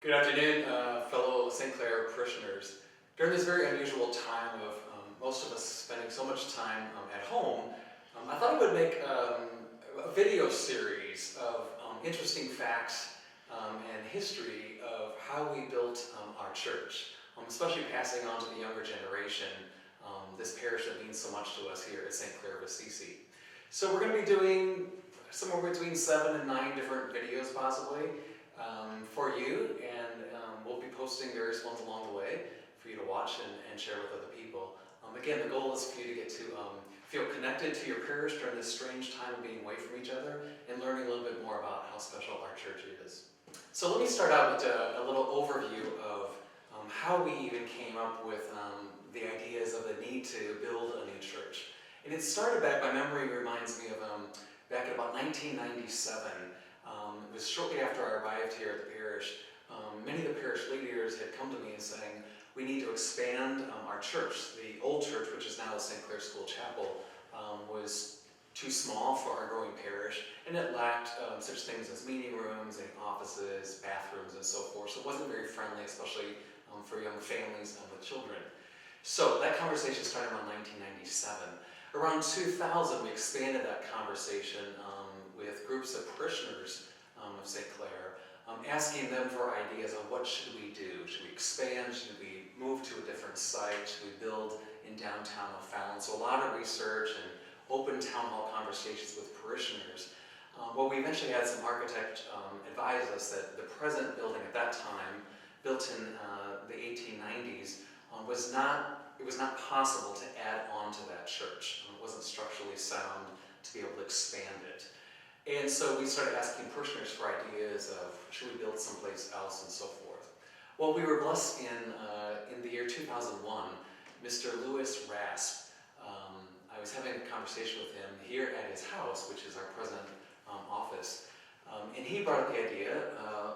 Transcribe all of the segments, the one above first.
Good afternoon, fellow St. Clare parishioners. During this very unusual time of most of us spending so much time at home, I thought I would make a video series of interesting facts and history of how we built our church, especially passing on to the younger generation this parish that means so much to us here at St. Clare of Assisi. So we're going to be doing somewhere between 7 and 9 different videos possibly for you, and we'll be posting various ones along the way for you to watch and share with other people. Again, the goal is for you to get to feel connected to your parish during this strange time of being away from each other and learning a little bit more about how special our church is. So let me start out with a little overview of how we even came up with the ideas of the need to build a new church. And it started back, my memory reminds me of back in about 1997. It was shortly after I arrived here at the parish. Many of the parish leaders had come to me and saying, we need to expand our church. The old church, which is now the St. Clare School Chapel, was too small for our growing parish, and it lacked such things as meeting rooms and offices, bathrooms, and so forth. So it wasn't very friendly, especially for young families with children. So that conversation started around 1997. Around 2000, we expanded that conversation with groups of parishioners of St. Clare, asking them for ideas on what should we do. Should we expand? Should we move to a different site? Should we build in downtown O'Fallon? So a lot of research and open town hall conversations with parishioners. Well, we eventually had some architect advise us that the present building at that time, built in the 1890s, it was not possible to add on to that church. It wasn't structurally sound to be able to expand it. And so we started asking parishioners for ideas of should we build someplace else and so forth. Well, we were blessed in the year 2001, Mr. Louis Rasp. I was having a conversation with him here at his house, which is our present office, and he brought up the idea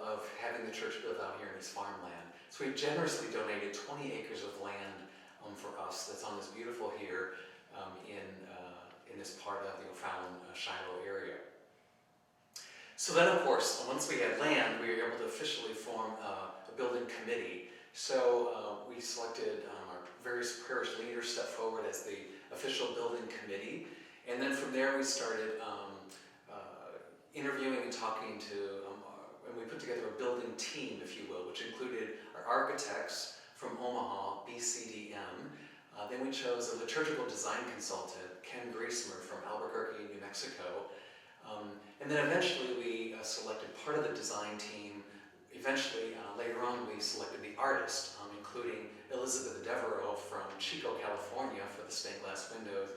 of having the church built out here in his farmland. So he generously donated 20 acres of land for us that's on this beautiful here in this part of the O'Fallon Shiloh area. So then, of course, once we had land, we were able to officially form a building committee. So we selected our various parish leaders stepped forward as the official building committee. And then from there we started interviewing and talking to, and we put together a building team, if you will, which included our architects from Omaha, BCDM. Then we chose a liturgical design consultant, Ken Griesmer from Albuquerque, New Mexico. And then eventually we selected part of the design team. Eventually, later on, we selected the artist, including Elizabeth Devereaux from Chico, California for the stained glass windows,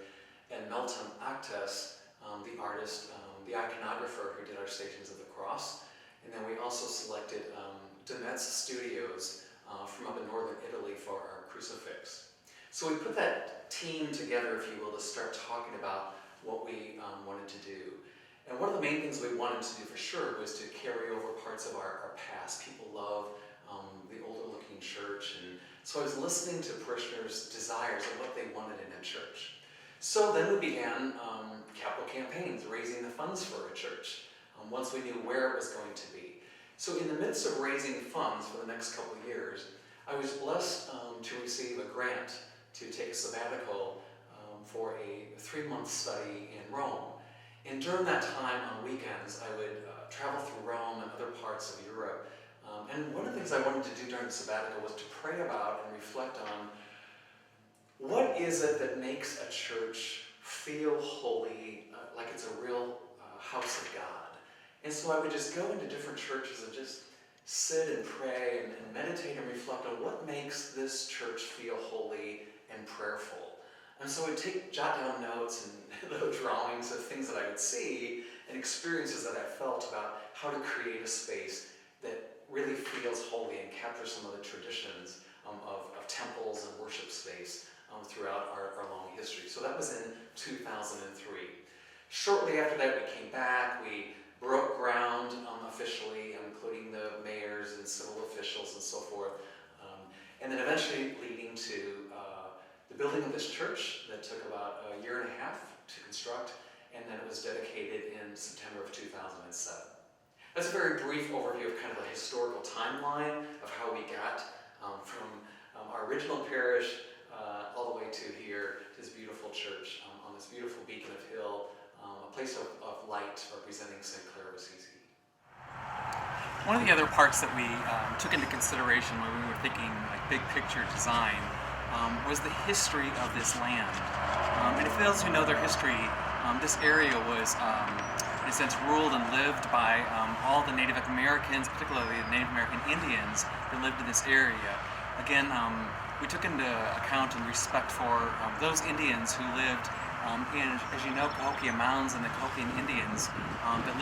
and Melton Actes, the artist, the iconographer who did our Stations of the Cross. And then we also selected Demetz Studios from up in northern Italy for our crucifix. So we put that team together, if you will, to start talking about what we wanted to do. And one of the main things we wanted to do for sure was to carry over parts of our past. People love the older looking church, and so I was listening to parishioners' desires of what they wanted in a church. So then we began capital campaigns, raising the funds for a church, once we knew where it was going to be. So in the midst of raising funds for the next couple of years, I was blessed to receive a grant to take a sabbatical for a 3-month study in Rome. And during that time, on weekends, I would travel through Rome and other parts of Europe. And one of the things I wanted to do during the sabbatical was to pray about and reflect on what is it that makes a church feel holy, like it's a real house of God. And so I would just go into different churches and just sit and pray and meditate and reflect on what makes this church feel holy and prayerful. And so I'd jot down notes and little drawings of things that I would see and experiences that I felt about how to create a space that really feels holy and captures some of the traditions of temples and worship space throughout our long history. So that was in 2003. Shortly after that, we came back. We broke ground officially, including the mayors and civil officials and so forth. And then eventually leading to the building of this church that took about a year and a half to construct, and then it was dedicated in September of 2007. That's a very brief overview of kind of the historical timeline of how we got from our original parish all the way to here, to this beautiful church on this beautiful beacon of hill, a place of light representing St. Clare of Assisi. One of the other parts that we took into consideration when we were thinking like big picture design was the history of this land. And if those who know their history, this area was in a sense ruled and lived by all the Native Americans, particularly the Native American Indians that lived in this area. Again, we took into account and respect for those Indians who lived in, as you know, Cahokia Mounds and the Cahokian Indians that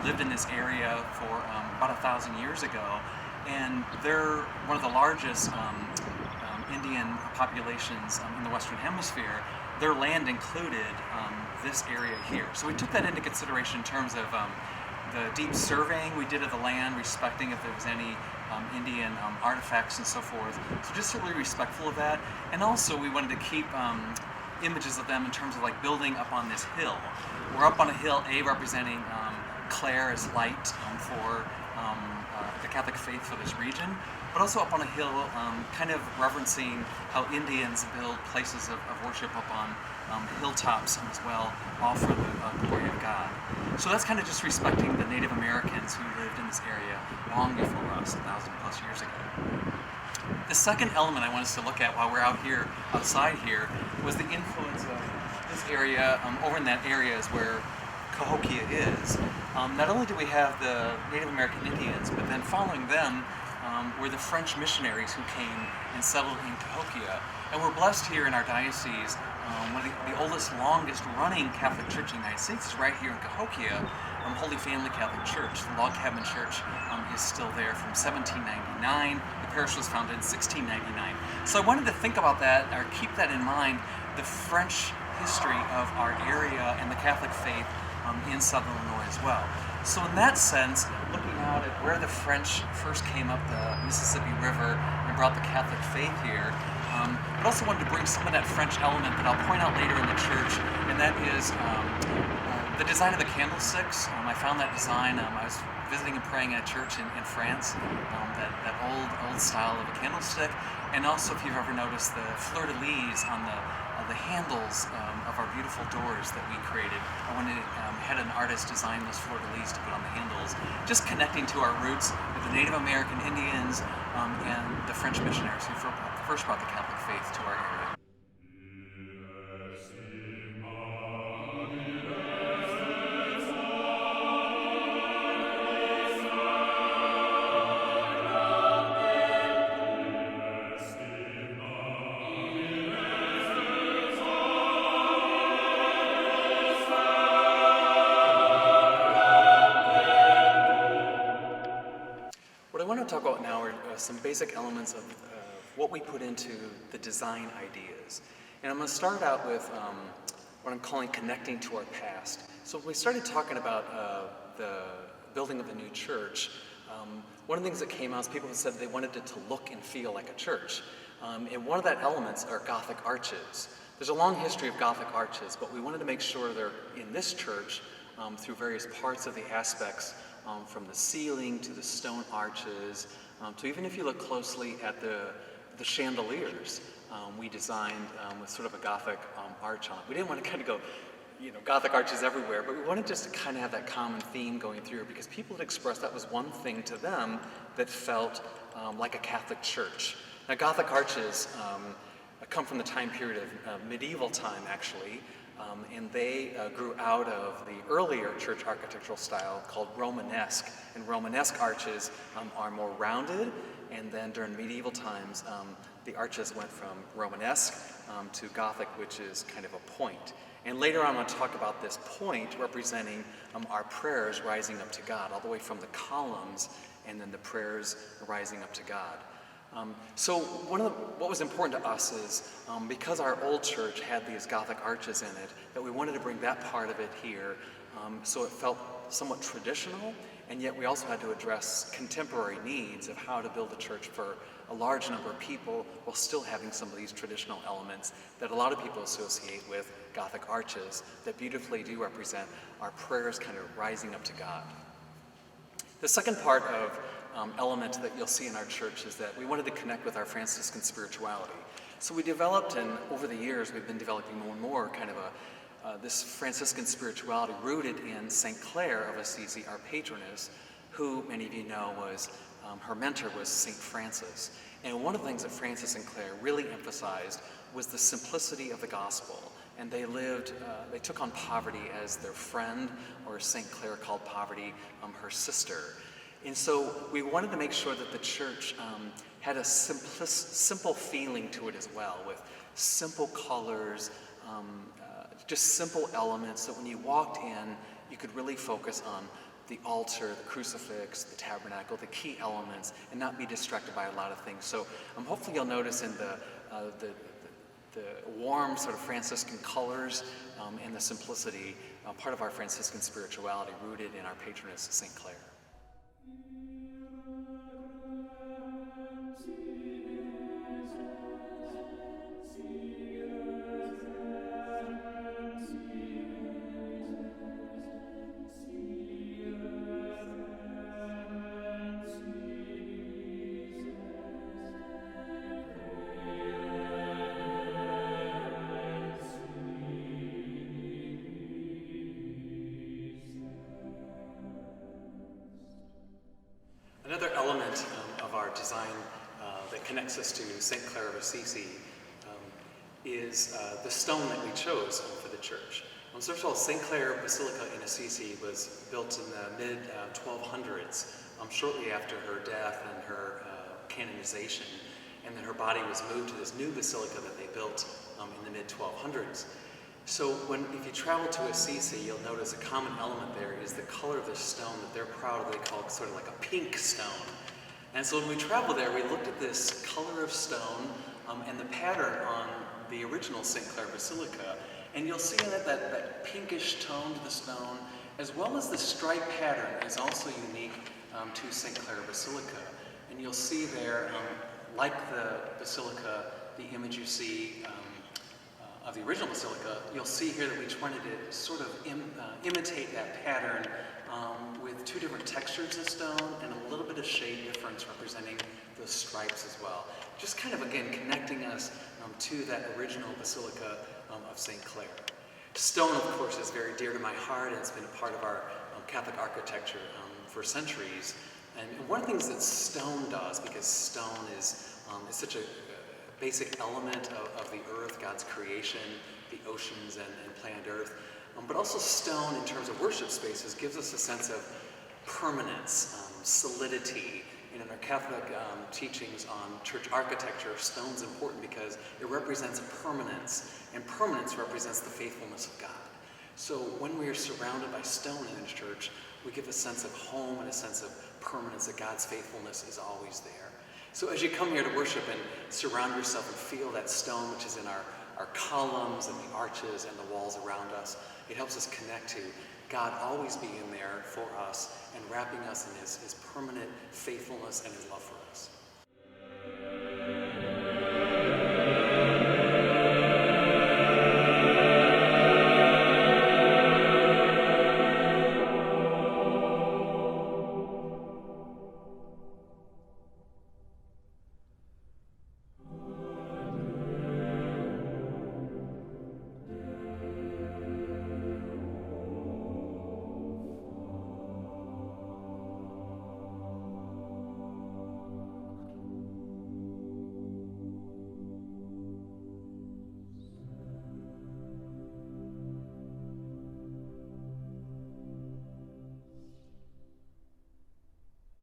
lived in this area for about 1,000 years ago, and they're one of the largest Indian populations in the Western Hemisphere. Their land included this area here, so we took that into consideration in terms of the deep surveying we did of the land, respecting if there was any Indian artifacts and so forth. So just really respectful of that, and also we wanted to keep images of them in terms of like building up on this hill. We're up on a hill, representing Clare as light for the Catholic faith for this region, but also up on a hill, kind of reverencing how Indians build places of worship up on hilltops as well, all for the glory of God. So that's kind of just respecting the Native Americans who lived in this area long before us, 1,000 plus years ago. The second element I want us to look at while we're out here, outside here, was the influence of this area. Over in that area is where Cahokia is. Not only do we have the Native American Indians, but then following them were the French missionaries who came and settled in Cahokia. And we're blessed here in our diocese. One of the oldest, longest running Catholic church in the United States is right here in Cahokia, Holy Family Catholic Church. The log cabin church is still there from 1799. The parish was founded in 1699. So I wanted to think about that, or keep that in mind, the French history of our area and the Catholic faith in Southern Illinois as well. So in that sense, looking out at where the French first came up the Mississippi River and brought the Catholic faith here, but also wanted to bring some of that French element that I'll point out later in the church, and that is the design of the candlesticks. I found that design, I was visiting and praying at a church in France, that old style of a candlestick, and also if you've ever noticed the fleur-de-lis on the handles of our beautiful doors that we created. I wanted had an artist design those fleur-de-lis to put on the handles, just connecting to our roots with the Native American Indians and the French missionaries who first brought the Catholic faith to our area. What I want to talk about now are some basic elements of what we put into the design ideas. And I'm going to start out with what I'm calling connecting to our past. So when we started talking about the building of the new church, one of the things that came out is people said they wanted it to look and feel like a church. And one of that elements are Gothic arches. There's a long history of Gothic arches, but we wanted to make sure they're in this church through various parts of the aspects, from the ceiling to the stone arches, to even if you look closely at the chandeliers, we designed with sort of a Gothic arch on it. We didn't want to kind of go, Gothic arches everywhere, but we wanted just to kind of have that common theme going through, because people had expressed that was one thing to them that felt like a Catholic church. Now, Gothic arches come from the time period of medieval time, actually, and they grew out of the earlier church architectural style called Romanesque. And Romanesque arches are more rounded, and then during medieval times, the arches went from Romanesque to Gothic, which is kind of a point. And later on, I'm going to talk about this point representing our prayers rising up to God, all the way from the columns and then the prayers rising up to God. So what was important to us is, because our old church had these Gothic arches in it, that we wanted to bring that part of it here, so it felt somewhat traditional, and yet we also had to address contemporary needs of how to build a church for a large number of people while still having some of these traditional elements that a lot of people associate with Gothic arches that beautifully do represent our prayers kind of rising up to God. The second part of element that you'll see in our church is that we wanted to connect with our Franciscan spirituality. So we developed, and over the years we've been developing more and more kind of this Franciscan spirituality rooted in St. Clare of Assisi, our patroness, who many of you know was, her mentor was St. Francis. And one of the things that Francis and Clare really emphasized was the simplicity of the gospel. And they took on poverty as their friend, or St. Clare called poverty her sister. And so we wanted to make sure that the church had a simple feeling to it as well, with simple colors, just simple elements, so when you walked in, you could really focus on the altar, the crucifix, the tabernacle, the key elements, and not be distracted by a lot of things. So hopefully you'll notice in the warm sort of Franciscan colors and the simplicity, part of our Franciscan spirituality rooted in our patroness, St. Clare. Another element of our design that connects us to St. Clare of Assisi is the stone that we chose for the church. First of all, St. Clare Basilica in Assisi was built in the mid-1200s, shortly after her death and her canonization, and then her body was moved to this new basilica that they built in the mid-1200s. So if you travel to Assisi, you'll notice a common element there is the color of the stone that they're proud of. They call it sort of like a pink stone. And so when we traveled there, we looked at this color of stone and the pattern on the original St. Clare Basilica. And you'll see in it that pinkish tone to the stone, as well as the stripe pattern is also unique to St. Clare Basilica. And you'll see there, like the basilica, the image you see of the original basilica, you'll see here that we wanted to sort of imitate that pattern with two different textures of stone and a little bit of shade difference representing the stripes as well. Just kind of, again, connecting us to that original basilica of St. Clare. Stone, of course, is very dear to my heart, and it's been a part of our Catholic architecture for centuries. And one of the things that stone does, because stone is such a basic element of the earth, God's creation, the oceans and planet Earth, but also stone in terms of worship spaces gives us a sense of permanence, solidity. And in our Catholic teachings on church architecture, stone's important because it represents permanence, and permanence represents the faithfulness of God. So when we are surrounded by stone in the church, we give a sense of home and a sense of permanence, that God's faithfulness is always there. So as you come here to worship and surround yourself and feel that stone, which is in our columns and the arches and the walls around us, it helps us connect to God always being there for us and wrapping us in his permanent faithfulness and his love for us.